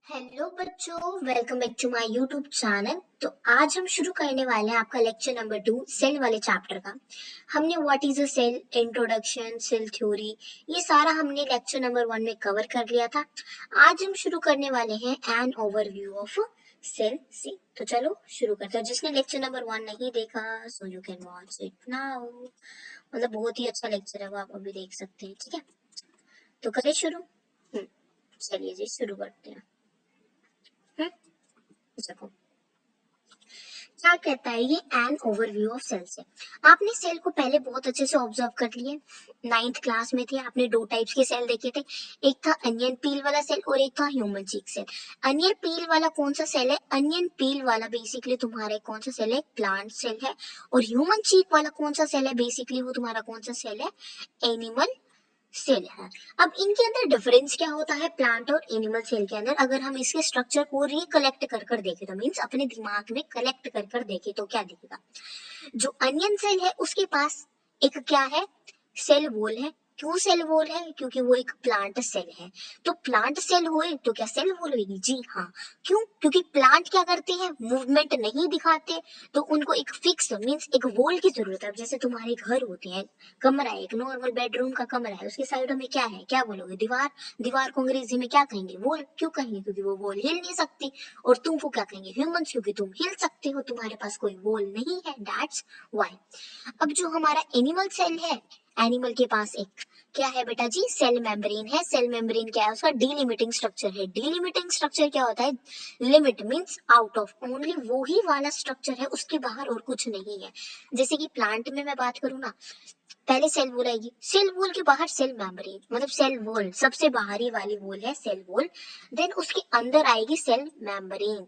Hello बच्चों, welcome back to my YouTube channel. तो आज हम शुरू करने वाले हैं आपका लेक्चर नंबर 2 सेल वाले चैप्टर का। हमने what is a cell, introduction, cell theory, ये सारा हमने लेक्चर नंबर 1 में कवर कर लिया था। आज हम शुरू करने वाले हैं एन ओवरव्यू ऑफ सेल सी। तो चलो शुरू करते हैं। जिसने लेक्चर नंबर 1 नहीं देखा so you can watch it now. मतलब बहुत ही अच्छा लेक्चर है, वो आप अभी देख सकते हैं। ठीक है, तो करें शुरू। चलिए जी शुरू करते हैं। देखो क्या कहता है ये एन ओवरव्यू ऑफ सेल से। आपने सेल को पहले बहुत अच्छे से ऑब्जर्व कर लिए। 9th क्लास में थे, आपने दो टाइप्स के सेल देखे थे। एक था अनियन पील वाला सेल और एक था human cheek cell. Onion peel वाला कौन सा सेल है? अनियन पील वाला बेसिकली तुम्हारा कौन सा सेल है? प्लांट सेल है। और ह्यूमन चीक वाला कौन सा सेल है? बेसिकली वो तुम्हारा कौन सा सेल है? एनिमल सेल है। अब इनके अंदर डिफरेंस क्या होता है प्लांट और एनिमल सेल के अंदर? अगर हम इसके स्ट्रक्चर को रिकलेक्ट कर कर देखें तो मीन्स अपने दिमाग में कलेक्ट कर कर देखें तो क्या दिखेगा? जो अनियन सेल है उसके पास एक क्या है? सेल वॉल है। क्यों सेल वॉल है? क्योंकि वो एक प्लांट सेल है। तो प्लांट सेल हुए तो क्या सेल वॉल होगी? जी हाँ। क्यों? क्योंकि प्लांट क्या करते हैं? मूवमेंट नहीं दिखाते, तो उनको एक फिक्स मीन्स एक वॉल की जरूरत है। जैसे तुम्हारे घर होते हैं, कमरा है, एक नॉर्मल बेडरूम का कमरा है, उसके साइडों में क्या है? क्या बोलोगे? दीवार। दीवार को अंग्रेजी में क्या कहेंगे? वॉल। क्यों कहेंगे? क्योंकि वो वॉल हिल नहीं सकती। और तुम को क्या कहेंगे? ह्यूमंस, क्योंकि तुम हिल सकते हो, तुम्हारे पास कोई वॉल नहीं है, दैट्स व्हाई। अब जो हमारा एनिमल सेल है, एनिमल के पास एक क्या है बेटा जी? सेल मेम्ब्रेन है। सेल मेम्ब्रेन क्या है? उसका डीलिमिटिंग स्ट्रक्चर है। डीलिमिटिंग स्ट्रक्चर क्या होता है? Limit means out of, only वो ही वाला स्ट्रक्चर है, उसके बाहर और कुछ नहीं है। जैसे कि प्लांट में मैं बात करूँ ना, पहले सेल वॉल आएगी, सेल वॉल के बाहर सेल मेम्ब्रेन, मतलब सेल वॉल सबसे बाहरी वाली वॉल है सेल वॉल। देन उसके अंदर आएगी सेल मेम्ब्रेन।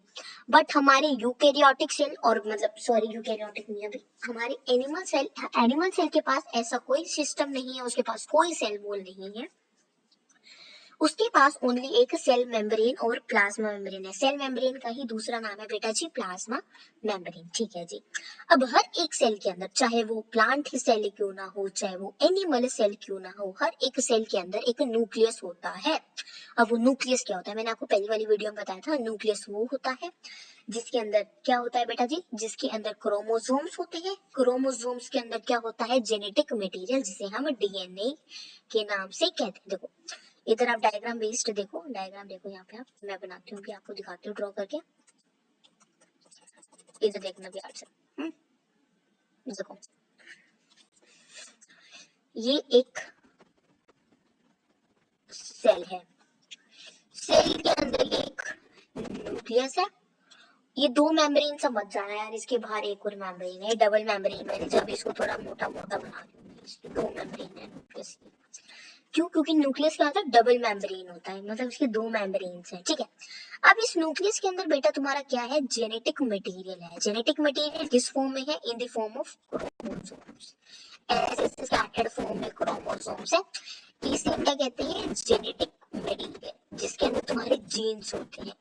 बट हमारे यूकेरियोटिक सेल और मतलब सॉरी यूकेरियोटिक नहीं, अभी हमारे एनिमल सेल के पास ऐसा कोई सिस्टम नहीं है, उसके पास कोई सेल वॉल नहीं है। उसके पास ओनली एक सेल मेम्ब्रेन और प्लाज्मा मेम्ब्रेन है। सेल मेम्ब्रेन का ही दूसरा नाम है बेटा जी प्लाज्मा मेम्ब्रेन। ठीक है जी। अब हर एक सेल के अंदर, चाहे वो प्लांट सेल क्यों ना हो, चाहे वो एनिमल सेल क्यों ना हो, हर एक सेल के अंदर एक न्यूक्लियस होता है। अब वो न्यूक्लियस क्या होता है? मैंने आपको पहली वाली वीडियो में बताया था। न्यूक्लियस वो होता है जिसके अंदर क्या होता है बेटा जी? जिसके अंदर क्रोमोसोम्स होते हैं। क्रोमोसोम्स के अंदर क्या होता है? जेनेटिक मटेरियल, जिसे हम डीएनए के नाम से कहते हैं। देखो इधर आप डायग्राम बेस्ड देखो, डायग्राम देखो यहाँ पे, आप मैं बनाती हूँ, आपको दिखाती हूँ ड्रॉ करके। इधर देखना प्यार से। देखो ये एक सेल है। सेल के अंदर एक न्यूक्लियस है। ये दो मेम्ब्रेन समझ जाना यार, इसके बाहर एक और मेम्ब्रेन है, डबल मेम्ब्रेन। मैंने जब इसको थोड़ा मोटा मोटा बना दिया, दो मेम्ब्रेन है न्यूक्लियस की। क्यों? क्योंकि न्यूक्लियस क्या होता है? डबल मेम्ब्रेन होता है, मतलब इसके दो मेम्ब्रेन्स हैं। ठीक है। अब इस न्यूक्लियस के अंदर बेटा तुम्हारा क्या है? जेनेटिक मटेरियल है। जेनेटिक मटेरियल किस फॉर्म में है? In the form of chromosomes. ऐसे स्कैटर्ड फॉर्म में क्रोमोसोम्स है। इसे क्या कहते हैं? जेनेटिक मटेरियल, जिसके अंदर तुम्हारे जीन्स होते हैं।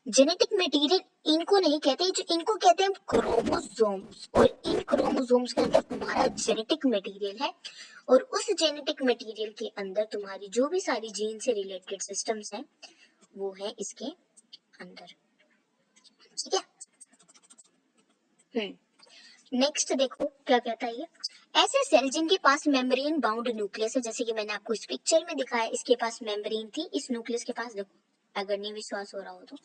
जेनेटिक मटेरियल इनको नहीं कहते, जो इनको कहते हैं क्रोमोसोम्स। और इन क्रोमोसोम्स के अंदर तुम्हारा जेनेटिक मटेरियल है। और उस जेनेटिक मटेरियल के अंदर तुम्हारी जो भी सारी जीन से रिलेटेड सिस्टम्स हैं वो है इसके अंदर। ठीक है। नेक्स्ट देखो क्या कहता है ये। ऐसे सेल जिनके पास मेम्ब्रेन बाउंड न्यूक्लियस है, जैसे कि मैंने आपको इस पिक्चर में दिखाया, इसके पास मेम्ब्रेन थी, इस न्यूक्लियस के पास देखो, अगर नहीं विश्वास हो रहा हो तो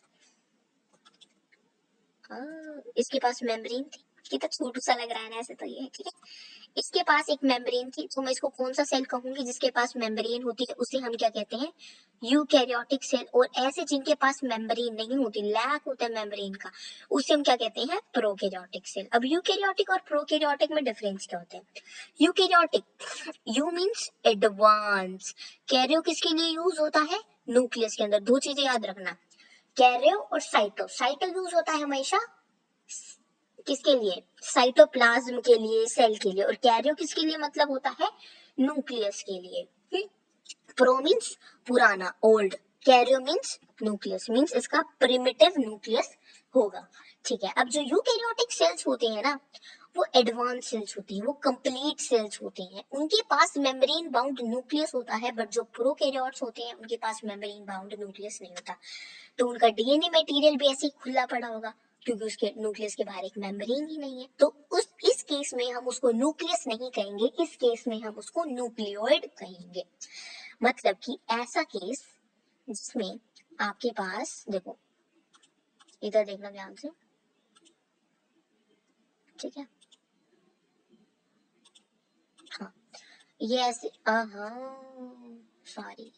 इसके पास मेम्ब्रेन थी। कितना छोटू सा लग रहा है ना ऐसे, तो ये है। ठीक है। इसके पास एक मेम्ब्रेन थी, तो मैं इसको कौन सा सेल कहूंगी? जिसके पास मेम्ब्रेन होती है उसे हम क्या कहते हैं? Eukaryotic cell. और ऐसे जिनके पास मेम्ब्रेन नहीं होती, लैक होता है मेम्ब्रेन का, उसे हम क्या कहते हैं? Prokaryotic cell. अब यूकैरियोटिक और प्रोकैरियोटिक में डिफरेंस क्या होता है? Eukaryotic, eu means advance. Karyo किसके लिए यूज होता है? न्यूक्लियस के अंदर। दो चीजें याद रखना, कैरियो और साइटो। साइटो यूज होता है हमेशा किसके लिए? साइटोप्लाज्म के लिए, सेल के लिए। और कैरियो किसके लिए मतलब होता है? न्यूक्लियस के लिए। प्रो मीन्स पुराना, old. Cairo means nucleus, means इसका प्रिमिटिव न्यूक्लियस होगा। ठीक है। अब जो यूकैरियोटिक सेल्स होते हैं ना, वो एडवांस सेल्स होती है, वो कंप्लीट सेल्स होती हैं, उनके पास मेम्ब्रेन बाउंड न्यूक्लियस होता है, बट जो प्रोकैरियोट्स होते हैं उनके पास मेम्ब्रेन बाउंड न्यूक्लियस नहीं होता। तो उनका डीएनए मटेरियल भी ऐसे ही खुला पड़ा होगा, क्योंकि उसके न्यूक्लियस के बाहर एक मेम्ब्रेन ही नहीं है। तो इस केस में हम उसको न्यूक्लियस नहीं कहेंगे, इस केस में हम उसको न्यूक्लियोइड कहेंगे। मतलब कि ऐसा केस जिसमें आपके पास, देखो इधर देखना ध्यान से, ठीक है, हाँ ये ऐसे, सॉरी,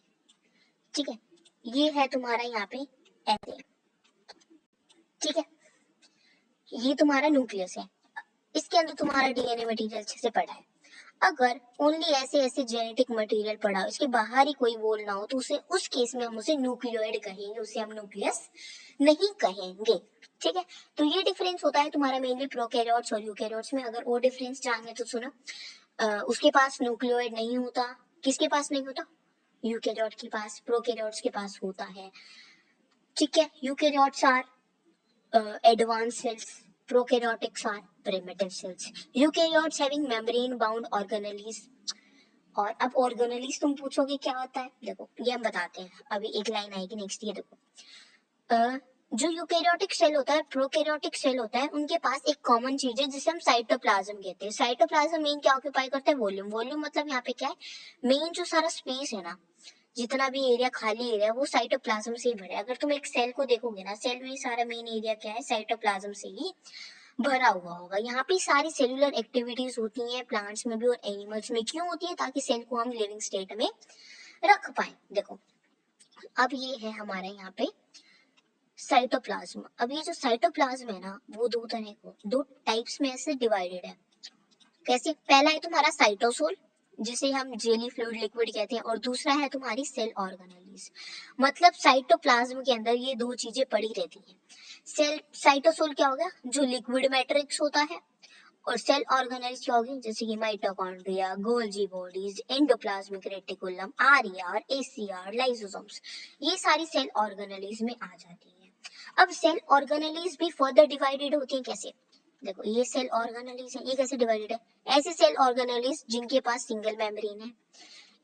ठीक है, ये है तुम्हारा यहाँ पे ऐसे, ठीक है, ये तुम्हारा न्यूक्लियस है, इसके अंदर तुम्हारा डीएनए मटेरियल अच्छे से पड़ा है। अगर ओनली ऐसे ऐसे जेनेटिक मटेरियल पड़ा हो, इसके बाहर ही कोई वॉल ना हो, तो उसे उस केस में हम उसे न्यूक्लियोइड कहेंगे, उसे हम न्यूक्लियस नहीं कहेंगे। ठीक है, तो ये डिफरेंस होता है तुम्हारा मेनली प्रोकैरियोट्स और यूकैरियोट्स में। अगर वो डिफरेंस जानना है तो सुनो, उसके पास न्यूक्लियोइड नहीं होता, किसके पास नहीं होता, यूकैरियोट के पास, प्रोकैरियोट्स के पास होता है। ठीक है, eukaryotes are advanced cells, prokaryotics are primitive cells, eukaryotes having membrane bound organelles। और अब ऑर्गेनेलिस तुम पूछोगे क्या होता है, देखो ये हम बताते हैं, अभी एक लाइन आएगी नेक्स्ट, ये देखो, जो यूकैरियोटिक सेल होता है, प्रोकैरियोटिक सेल होता है, उनके पास एक कॉमन चीज है जिसे हम साइटोप्लाज्म कहते हैं। साइटोप्लाज्म मेन क्या ऑक्यूपाई करता है, वॉल्यूम। वॉल्यूम मतलब यहाँ पे क्या है, मेन जो सारा स्पेस है ना, जितना भी एरिया खाली एरिया वो साइटोप्लाज्म से ही भरा है। अगर तुम एक सेल को देखोगे ना, सेल में सारा मेन एरिया क्या है, साइटोप्लाज्म से ही भरा हुआ होगा। यहाँ पे सारी सेलुलर एक्टिविटीज होती हैं प्लांट्स में भी और एनिमल्स में। क्यों होती है, ताकि सेल को हम लिविंग स्टेट में रख पाए। देखो अब ये है हमारे यहाँ पे साइटोप्लाज्म। अब ये जो साइटोप्लाज्म है ना, वो दो टाइप्स में ऐसे डिवाइडेड है। कैसे, पहला है तुम्हारा साइटोसोल, जिसे हम जेली फ्लूइड लिक्विड कहते हैं, और दूसरा है तुम्हारी सेल ऑर्गेनेलिस। मतलब साइटोप्लाज्म के अंदर ये दो चीजें पड़ी रहती हैं। सेल साइटोसोल क्या होगा, जो लिक्विड मैट्रिक्स होता है, और सेल ऑर्गेनेल्स क्या होगी, जैसे कि mitochondria, Golgi bodies, endoplasmic reticulum, RER, ACR, lysosomes, ये सारी सेल ऑर्गेनेल्स में आ जाती है। अब सेल ऑर्गेनेल्स भी फर्दर डिवाइडेड होती हैं। कैसे, देखो ये सेल ऑर्गेनेल्स है, ये कैसे डिवाइडेड है, ऐसे सेल ऑर्गेनेल्स जिनके पास सिंगल मेम्ब्रेन है,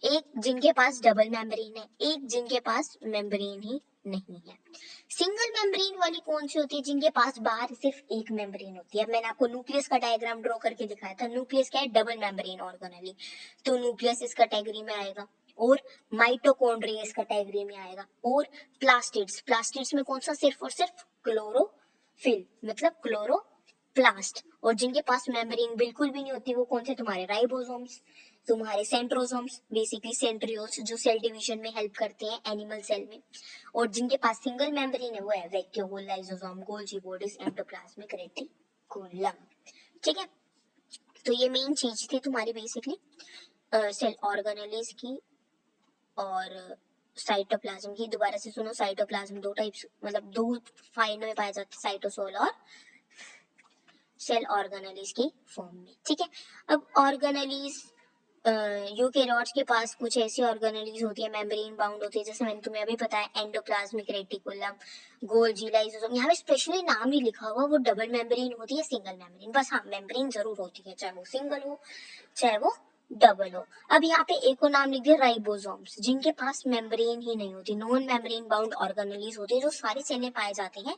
एक जिनके पास डबल मेम्ब्रेन है, एक जिनके पास मेम्ब्रेन ही नहीं है। सिंगल मेम्ब्रेन वाली कौन सी होती है, जिनके पास बाहर सिर्फ एक मेम्ब्रेन होती है। मैंने आपको न्यूक्लियस का डायग्राम ड्रॉ करके दिखाया था। न्यूक्लियस क्या है, डबल मेम्ब्रेन ऑर्गेनेल, तो न्यूक्लियस इस कैटेगरी में आएगा, और माइटोकॉन्ड्रिया इस कैटेगरी में आएगा, और प्लास्टिड्स, प्लास्टिड्स में कौन सा, सिर्फ और सिर्फ क्लोरोफिल, मतलब क्लोरोप्लास्ट। और जिनके पास मेम्ब्रेन बिल्कुल भी नहीं होती वो कौन से, तुम्हारे राइबोसोम्स, तुम्हारे सेंट्रोसोम्स, बेसिकली सेंट्रियोल्स, जो सेल डिवीजन में हेल्प करते हैं एनिमल सेल में। और जिनके पास सिंगल मेम्ब्रेन है वो है vacuole, lysosome, Golgi bodies, endoplasmic reticulum. ठीक है, तो ये मेन चीज थी तुम्हारी बेसिकली सेल ऑर्गेनेल्स की और साइटोप्लाज्म की। दोबारा से सुनो, साइटोप्लाज्म दो टाइप्स, मतलब दो फाइंड में पाए जाते हैं, साइटोसोल और सेल ऑर्गेनेल्स की फॉर्म में। ठीक है, अब ऑर्गेनेल्स यूकैरियोट्स के पास कुछ ऐसी ऑर्गेनेल्स होती है, मेम्ब्रेन बाउंड होती है, जैसे मैंने तुम्हें अभी बताया, एंडोप्लाज्मिक रेटिकुलम, गोल्जी, लाइसोसोम। यहाँ पे स्पेशली नाम नहीं लिखा हुआ, वो डबल मेम्ब्रेन होती है, सिंगल मेम्ब्रेन, बस हाँ मेम्ब्रेन जरूर होती है, चाहे वो सिंगल हो चाहे वो डबल हो। अब यहाँ पे एक और नाम लिख दिया, राइबोसोम्स, जिनके पास मेम्ब्रेन ही नहीं होती, नॉन मेम्ब्रेन बाउंड ऑर्गेनेल्स होती है, जो सारी सेल में पाए जाते हैं।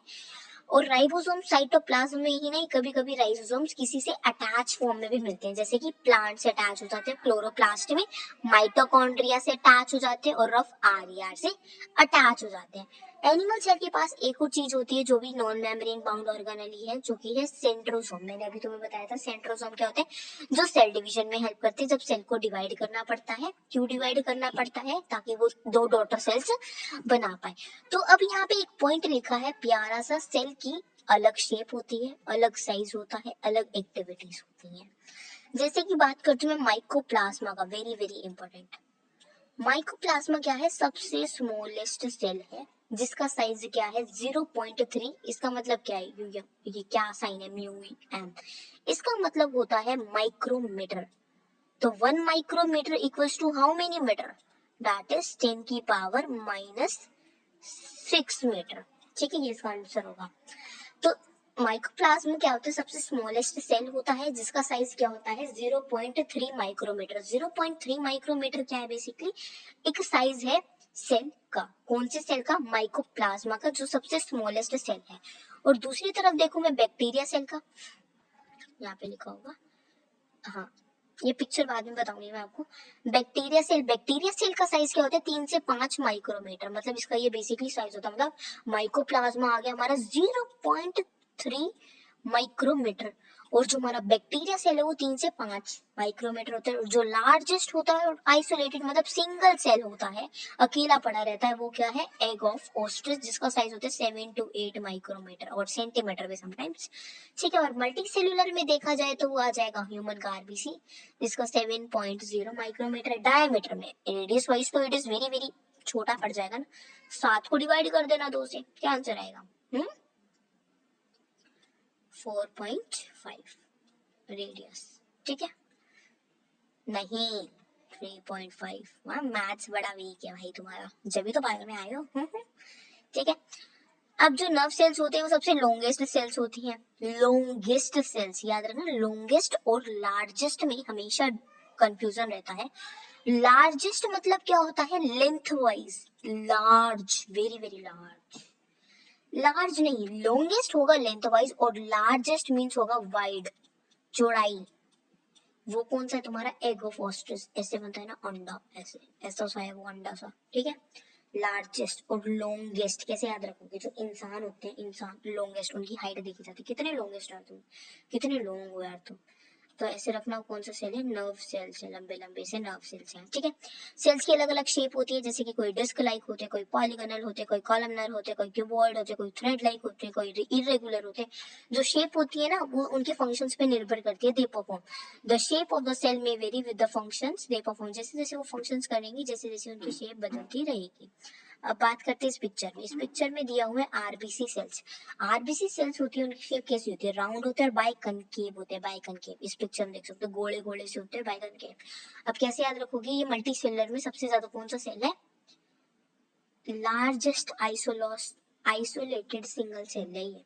और राइबोसोम साइटोप्लाज्म में ही नहीं, कभी कभी राइबोसोम्स किसी से अटैच फॉर्म में भी मिलते हैं, जैसे कि प्लांट से अटैच हो जाते हैं क्लोरोप्लास्ट में, माइटोकॉन्ड्रिया से अटैच हो जाते हैं, और रफ आरईआर से अटैच हो जाते हैं। एनिमल सेल के पास एक और चीज होती है जो भी नॉन मेम्ब्रेन बाउंड ऑर्गेनेली है, जो कि है सेंट्रोसोम। मैंने अभी तुम्हें बताया था सेंट्रोसोम क्या होते हैं, जो सेल डिवीजन में हेल्प करते हैं। जब सेल को डिवाइड करना पड़ता है, क्यों डिवाइड करना पड़ता है, ताकि वो दो डॉटर सेल्स बना पाए। तो अब यहाँ पे एक पॉइंट लिखा है प्यारा सा, सेल की अलग शेप होती है, अलग साइज होता है, अलग एक्टिविटीज होती है। जैसे कि बात करती हूँ मैं माइकोप्लाज्मा का, वेरी वेरी इंपॉर्टेंट। माइकोप्लाज्मा क्या है, सबसे स्मॉलेस्ट सेल है, जिसका साइज क्या है 0.3। इसका मतलब क्या है, ये क्या साइन है, म्यू एम, इसका मतलब होता है माइक्रोमीटर। तो 1 micrometre equals to how many metre, that is 10 की पावर -6 मीटर। ठीक है, ये इसका आंसर होगा। तो माइक्रोप्लाज्म क्या होता है, सबसे स्मॉलेस्ट सेल होता है जिसका साइज क्या होता है 0.3 माइक्रोमीटर। 0.3 माइक्रोमीटर क्या है, बेसिकली एक साइज है सेल का। कौन से सेल का, माइक्रोप्लाज्मा का, जो सबसे स्मॉलेस्ट सेल है। और दूसरी तरफ देखो मैं बैक्टीरिया सेल का, यहाँ पे लिखा होगा, हाँ ये पिक्चर बाद में बताऊंगी मैं आपको। बैक्टीरिया सेल का साइज क्या होता है 3 से 5 माइक्रोमीटर, मतलब इसका ये बेसिकली साइज होता है, मतलब माइक्रोप्लाज्मा आ गया हमारा 0.3 माइक्रोमीटर। और जो हमारा बैक्टीरिया सेल है वो 3 से 5 माइक्रोमीटर होता है। और जो लार्जेस्ट होता है और आइसोलेटेड मतलब सिंगल सेल होता है, अकेला पड़ा रहता है, वो क्या है, एग ऑफ ऑस्ट्रिच, जिसका साइज होता है 7 to 8 माइक्रोमीटर और सेंटीमीटर में समटाइम्स। ठीक है, और मल्टी सेल्यूलर में देखा जाए तो वो आ जाएगा ह्यूमन का आरबीसी, जिसका 7.0 माइक्रोमीटर डायमीटर में। रेडियस वाइज तो इट इज वेरी वेरी छोटा पड़ जाएगा ना, 7 को डिवाइड कर देना 2 से, क्या आंसर आएगा, 4.5 रेडियस। ठीक है, नहीं 3.5। वहाँ मैथ्स बड़ा वीक है भाई तुम्हारा, जब भी तो बायो में आए हो। ठीक है, अब जो नर्व सेल्स होते हैं वो सबसे लॉन्गेस्ट सेल्स होती हैं। लॉन्गेस्ट सेल्स याद रखना, लॉन्गेस्ट और लार्जेस्ट में हमेशा कंफ्यूजन रहता है। लार्जेस्ट मतलब क्या होता है, length wise large, very very large. Large नहीं, लॉन्गेस्ट होगा लेंथ वाइज और लार्जेस्ट मीन्स होगा वाइड, चौड़ाई। वो कौन सा है तुम्हारा, एग ऑफ ऑस्ट्रिच, ऐसे बनता है ना अंडा, ऐसे ऐसा सा है वो अंडा सा। ठीक है, लार्जेस्ट और लॉन्गेस्ट कैसे याद रखोगे, जो इंसान होते हैं, इंसान लॉन्गेस्ट, उनकी हाइट देखी जाती है, कितने लॉन्गेस्ट यार तुम, कितने लॉन्ग हो यार तुम। तो ऐसे रखना, कौन सा सेल है, नर्व सेल्स है, लंबे लंबे से नर्व सेल्स हैं। ठीक है, सेल्स की अलग अलग शेप होती है, जैसे कि कोई डिस्क लाइक होते हैं, कोई पॉलीगोनल होते हैं, कोई कॉलमनर होते हैं, कोई क्यूबॉइड होते हैं, कोई थ्रेड लाइक होते हैं, कोई इरेगुलर होते हैं। जो शेप होती है ना वो उनके फंक्शंस पे निर्भर करती है, they perform, the shape of the cell में vary with the functions they perform, जैसे जैसे वो फंक्शंस करेंगी, जैसे जैसे उनकी शेप बदलती रहेगी। अब बात करते हैं इस पिक्चर में। इस पिक्चर में दिया हुआ है आरबीसी सेल्स। आरबीसी सेल्स होती है, उनकी शेप कैसी होती है, राउंड होते हैं और बाई कनकेव होते हैं, बाई कनकेव। इस पिक्चर में देख सकते हो गोले गोले से होते हैं, बाई कनकेव। अब कैसे याद रखोगे, ये मल्टी सेलर में सबसे ज्यादा कौन सा सेल है, लार्जेस्ट आइसोलेटेड सिंगल सेल है ये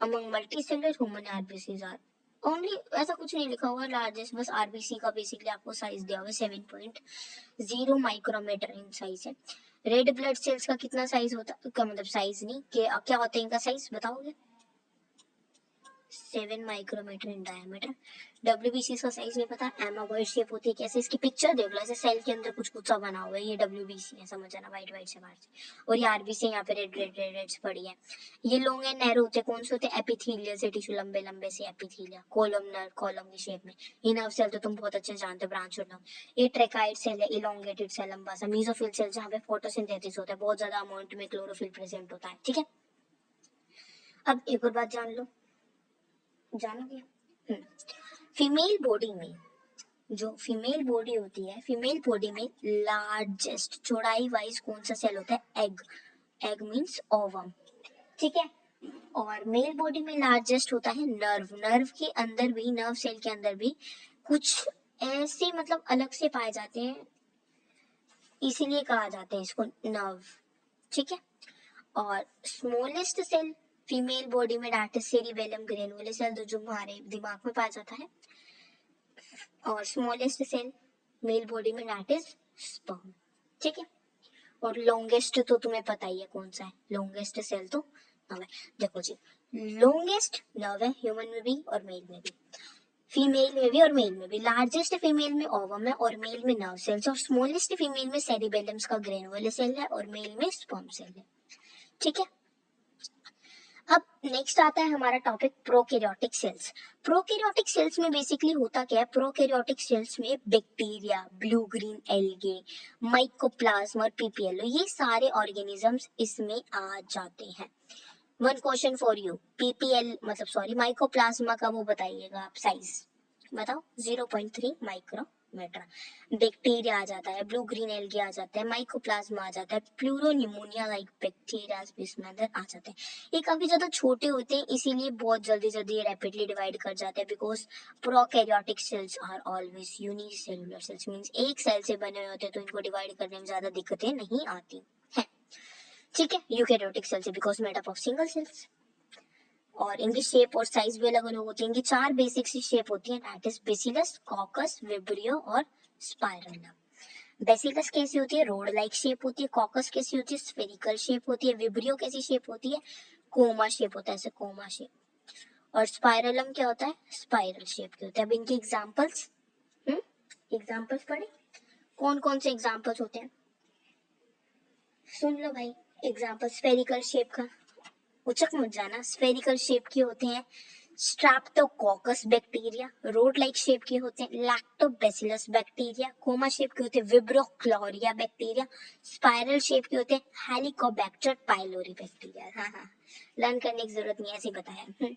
among multi cellular human RBC are only. ऐसा कुछ नहीं लिखा हुआ लार्जेस्ट, बस आरबीसी का बेसिकली आपको साइज दिया हुआ है 7.0 माइक्रोमीटर इन साइज है। रेड ब्लड सेल्स का कितना साइज होता है, क्या मतलब साइज नहीं, क्या होता है इनका साइज बताओगे, 7 माइक्रोमीटर इन डायमीटर। डब्ल्यूबीसी का साइज नहीं पता, एमागॉइड शेप होती है, कैसे इसकी पिक्चर देख लो, ऐसे सेल के अंदर कुछ कुछ सा बना हुआ है, ये डब्ल्यूबीसी है, समझ आना, वाइट वाइट से बाहर से। और ये आरबीसी यहाँ पे रेड रेड रेड रेड पड़ी है। ये लॉन्ग एंड नैरो होते हैं, कौन से होते हैं, एपिथेलियल से टिश्यू, लंबे लंबे से एपिथेलिया, कॉलमनर, कॉलम की शेप में। ये नर्व सेल तो तुम बहुत अच्छे जानते हो, ब्रांच और नर्व। ये ट्रेकाइड सेल है, इलोंगेटेड सेल, लंबा सा। मेसोफिल सेल जहाँ पे फोटोसिंथेसिस होता है, बहुत ज्यादा अमाउंट में क्लोरोफिल प्रेजेंट होता है। ठीक है, अब एक और बात जान लो, जानोगे, फीमेल बॉडी में, जो फीमेल बॉडी होती है, फीमेल बॉडी में लार्जेस्ट चौड़ाई वाइज कौन सा सेल होता है, एग। Egg means ovum. ठीक है, और मेल बॉडी में लार्जेस्ट होता है नर्व। नर्व के अंदर भी, नर्व सेल के अंदर भी कुछ ऐसे मतलब अलग से पाए जाते हैं, इसीलिए कहा जाता है इसको नर्व। ठीक है, और स्मॉलेस्ट सेल फीमेल बॉडी में दैट इज सेरिबेलम ग्रेनुले सेल, जो हमारे दिमाग में पाया जाता है। और स्मॉलेस्ट सेल मेल बॉडी में दैट इज स्पर्म। ठीक है, और लॉन्गेस्ट तो तुम्हें पता ही है कौन सा है, लॉन्गेस्ट सेल तो नर्व है। देखो जी, लॉन्गेस्ट नर्व है ह्यूमन में भी और मेल में भी, फीमेल में भी और मेल में भी। लार्जेस्ट फीमेल में ओवम है और मेल में नर्व सेल्स, और स्मॉलेस्ट फीमेल में सेरिबेलम्स का ग्रेनुले सेल है और मेल में स्पर्म सेल है। ठीक है, अब नेक्स्ट आता है हमारा topic prokaryotic cells. Prokaryotic cells में बेसिकली होता क्या है, प्रोकैरियोटिक सेल्स में bacteria, blue green algae, mycoplasma और पीपीएल, ये सारे ऑर्गेनिजम्स इसमें आ जाते हैं। One question for you, PPL मतलब सॉरी माइकोप्लाज्मा का वो बताइएगा आप साइज, बताओ 0.3 माइक्रोमीटर। बैक्टीरिया आ जाता है, ब्लू ग्रीन एल्गे आ जाता है, माइकोप्लाज्मा आ जाता है, प्लूरोनिमोनिया लाइक बैक्टीरिया इसमें अंदर आ जाते हैं। ये काफी ज्यादा छोटे होते हैं, इसीलिए बहुत जल्दी जल्दी रैपिडली डिवाइड कर जाते हैं, because prokaryotic cells are always unicellular cells, means एक सेल से बने होते हैं, तो इनको डिवाइड करने में ज्यादा दिक्कतें नहीं आती हैं। ठीक है, यूकैरियोटिक सेल से because made up of single cells. और इनकी शेप और साइज भी अलग अलग होती है। इनकी 4 बेसिक सी शेप होती है, that is bacillus, caucus, vibrio और स्पाइरलम। बेसिलस कैसी होती है, रोड लाइक शेप होती है। कॉकस कैसी होती है, स्फेरिकल शेप होती है। विब्रियो कैसी शेप होती है, कोमा शेप होता है, ऐसे कोमा शेप। और स्पाइरलम क्या होता है, स्पाइरल शेप के होते हैं। अब इनके एग्जांपल्स एग्जांपल्स पढ़े, कौन कौन से एग्जांपल्स होते हैं, सुन लो भाई। एग्जांपल स्फेरिकल शेप का, उचक मत जाना, स्फेरिकल शेप के होते हैं Streptococcus bacteria. Road like shape के होते हैं लैक्टोबैसिलस बैक्टीरिया। कोमा शेप के होते हैं विब्रोक्लोरिया बैक्टीरिया। स्पाइरल शेप के होते हैं हेलिकोबैक्टर पाइलोरी बैक्टीरिया। हाँ, लर्न करने की जरूरत नहीं है, ऐसे बताया।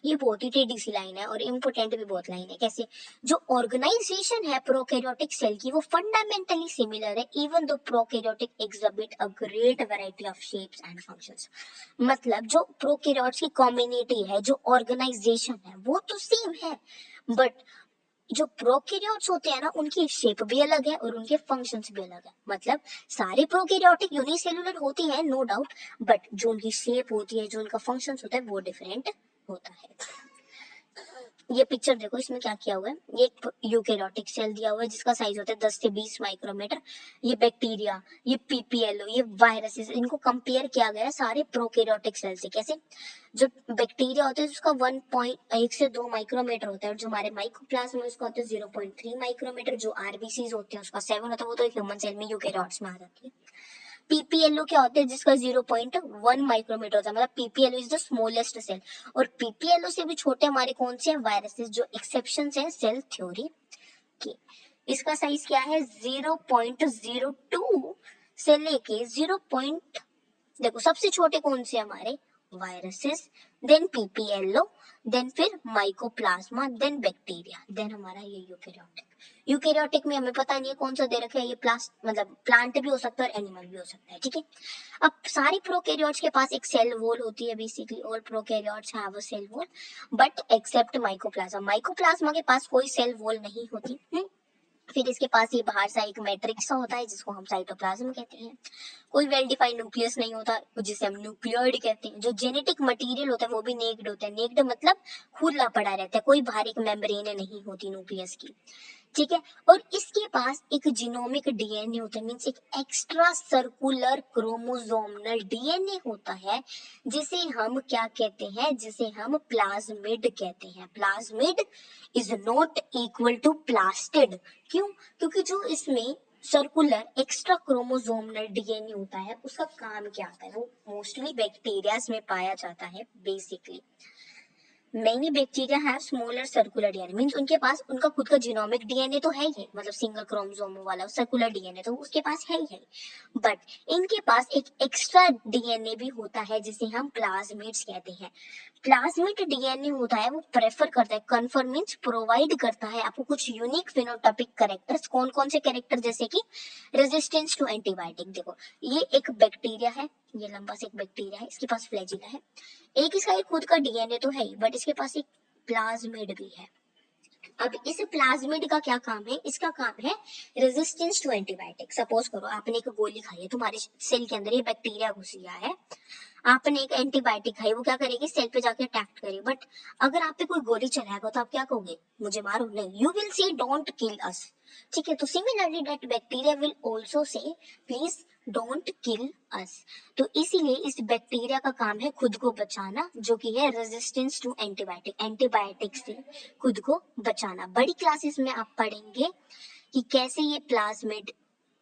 ये बहुत ही टेढ़ी सी लाइन है और इम्पोर्टेंट भी बहुत लाइन है। कैसे, जो ऑर्गेनाइजेशन है प्रोकैरियोटिक सेल की वो फंडामेंटली सिमिलर है even though prokaryotic exhibit a great variety of shapes and functions. मतलब जो प्रोकैरियोट्स की कम्युनिटी है, जो ऑर्गेनाइजेशन है, वो तो सेम है, बट जो प्रोकैरियोट्स होते हैं ना, उनकी शेप भी अलग है और उनके फंक्शंस भी अलग है। मतलब सारे प्रोकैरियोटिक यूनिसेलुलर होती हैं नो डाउट, बट जो उनकी शेप होती है, जो उनका फंक्शंस होता है, वो डिफरेंट होता है। ये पिक्चर देखो, इसमें क्या किया हुआ है, ये एक यूकैरियोटिक सेल दिया हुआ है जिसका साइज होता है 10 से 20 माइक्रोमीटर। ये बैक्टीरिया, ये पीपीएलओ, ये वायरसेस, इनको कंपेयर किया गया है सारे प्रोकैरियोटिक सेल से। कैसे, जो बैक्टीरिया होता है उसका 1.1 से 2 माइक्रोमीटर होता है, और जो हमारे माइकोप्लाज्मा है उसका होता है 0.3 माइक्रोमीटर। जो आरबीसीज होते हैं उसका 7 होता है, वो तो एक ह्यूमन सेल में यूकैरियोट्स में आ जाती है। पीपीएलओ क्या होते हैं, जिसका 0.1 माइक्रोमीटर होता है, मतलब PPLO is the smallest cell. और पीपीएलओ से भी छोटे हमारे कौन से हैं, वायरसेस, जो एक्सेप्शन है सेल थ्योरी के। इसका साइज क्या है, 0.02 से लेके 0. देखो सबसे छोटे कौन से हमारे, वायरसेस, देन पीपीएलओ, देन फिर माइकोप्लाज्मा, देन बैक्टीरिया, देन हमारा ये यूकैरियोटिक। यूकैरियोटिक में हमें पता नहीं है कौन सा दे रखा है, ये मतलब प्लांट भी हो सकता है और एनिमल भी हो सकता है, ठीक है। अब सारी प्रोकैरियोट्स के पास एक सेल वॉल होती है, basically all prokaryotes have a cell wall, but except mycoplasma. Mycoplasma के पास कोई सेल वॉल नहीं होती। फिर इसके पास ये बाहर सा एक मैट्रिक्स सा होता है जिसको हम साइटोप्लाज्म कहते हैं। कोई वेल डिफाइंड न्यूक्लियस नहीं होता जिसे हम न्यूक्लियोइड कहते हैं। जो जेनेटिक मटेरियल होता है वो भी नेक्ड होता है। नेक्ड मतलब खुला पड़ा रहता है, कोई बाहर एक मेम्ब्रेन नहीं होती न्यूक्लियस की, ठीक है। और इसके पास एक जीनोमिक डीएनए होता है, मींस एक एक्स्ट्रा सर्कुलर क्रोमोसोमल डीएनए होता है, जिसे हम क्या कहते हैं, जिसे हम प्लाज्मिड कहते हैं। Plasmid is not equal to plastid. क्यों, क्योंकि जो इसमें सर्कुलर एक्स्ट्रा क्रोमोसोमल डीएनए होता है उसका काम क्या आता है, वो मोस्टली बैक्टीरियाज में पाया जाता है। Basically many bacteria have smaller circular DNA, means उनके पास उनका खुद का जीनोमिक डीएनए तो है ही, मतलब सिंगल क्रोमोसोम वाला सर्कुलर डीएनए तो उसके पास है ही, बट इनके पास एक एक्स्ट्रा डीएनए भी होता है जिसे हम प्लाज्मिड्स कहते हैं। प्लाज्मिड डीएनए होता है वो प्रेफर करता है, कन्फर्म मींस प्रोवाइड करता है आपको कुछ यूनिक फिनोटाइपिक कैरेक्टर्स। कौन कौन से कैरेक्टर, जैसे कि रेजिस्टेंस टू एंटीबायोटिक। देखो ये एक बैक्टीरिया है, ये लंबा सा एक बैक्टीरिया है, इसके पास फ्लैजिला है, एक इसका एक खुद का डीएनए तो है ही, बट इसके पास एक प्लाज्मिड भी है। अब इस प्लाज्मिड का क्या काम है, इसका काम है रेजिस्टेंस टू एंटीबायोटिक। सपोज करो आपने एक गोली खाई है, तुम्हारे सेल के अंदर ये बैक्टीरिया घुस गया है, आपने एक एंटीबायोटिक खाई, वो क्या करेगी, सेल पे जाके अटैक करेगी। बट अगर आप पे कोई गोली चलाएगा तो आप क्या कहोगे, मुझे मारो नहीं, you will say don't kill us, ठीक है। तो similarly that bacteria will also say please don't kill us. तो इसीलिए इस बैक्टीरिया का काम है खुद को बचाना, जो कि है रेजिस्टेंस टू एंटीबायोटिक, एंटीबायोटिक से खुद को बचाना। बड़ी क्लासेस में आप पढ़ेंगे कि कैसे ये प्लाज्मिड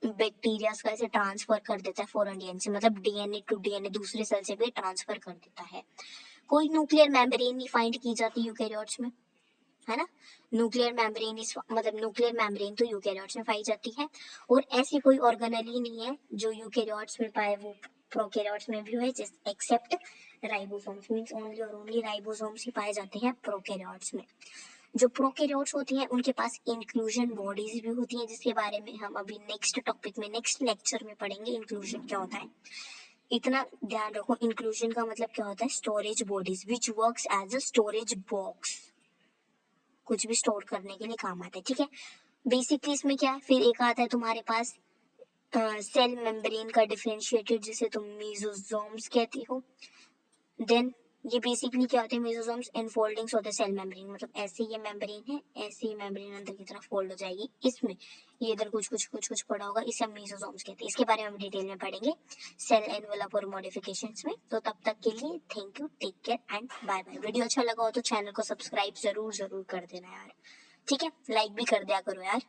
बैक्टीरिया का ऐसे ट्रांसफर कर देता है फॉरेन डीएनए से, मतलब डीएनए टू डीएनए दूसरे सेल से भी ट्रांसफर कर देता है। कोई न्यूक्लियर मेम्ब्रेन नहीं फाइंड की जाती यूकैरियोट्स में, है ना। न्यूक्लियर मेम्ब्रेन मतलब न्यूक्लियर मेम्ब्रेन तो यूकैरियोट्स में पाई जाती है, और ऐसी कोई ऑर्गेनेल ही नहीं है जो यूकैरियोट्स में पाए वो प्रोकैरियोट्स में भी है, एक्सेप्ट राइबोसोम्स, मींस ओनली और ओनली राइबोसोम्स ही पाए जाते हैं प्रोकैरियोट्स में। जो प्रोकैरियोट्स होती हैं उनके पास इंक्लूजन बॉडीज भी होती हैं, जिसके बारे में हम अभी नेक्स्ट टॉपिक में नेक्स्ट लेक्चर में पढ़ेंगे इंक्लूजन क्या होता है। इतना ध्यान रखो, इंक्लूजन का मतलब क्या होता है, storage bodies which works as a storage box, कुछ भी स्टोर करने के लिए काम आता है, ठीक है। बेसिकली इसमें क्या है, फिर एक आता है तुम्हारे पास सेल मेम्ब्रेन का डिफरेंशिएटेड जिसे तुम मेसोसोम्स कहती हो। देन ये बेसिकली क्या होते हैं, मेसोसोम्स इनफोल्डिंग्स होते हैं सेल मेम्ब्रेन, मतलब ऐसे ये मेम्ब्रेन है, ऐसे ही मेम्ब्रेन अंदर की तरफ फोल्ड हो जाएगी, इसमें ये इधर कुछ कुछ कुछ कुछ पड़ा होगा, इसे हम मेसोसोम्स कहते हैं। इसके बारे में हम डिटेल में पढ़ेंगे सेल एनवेलप और मॉडिफिकेशंस में। तो तब तक के लिए thank you, take care and bye bye. Video अच्छा लगा हो तो चैनल को सब्सक्राइब जरूर जरूर कर देना यार, ठीक है, लाइक भी कर दिया करो यार।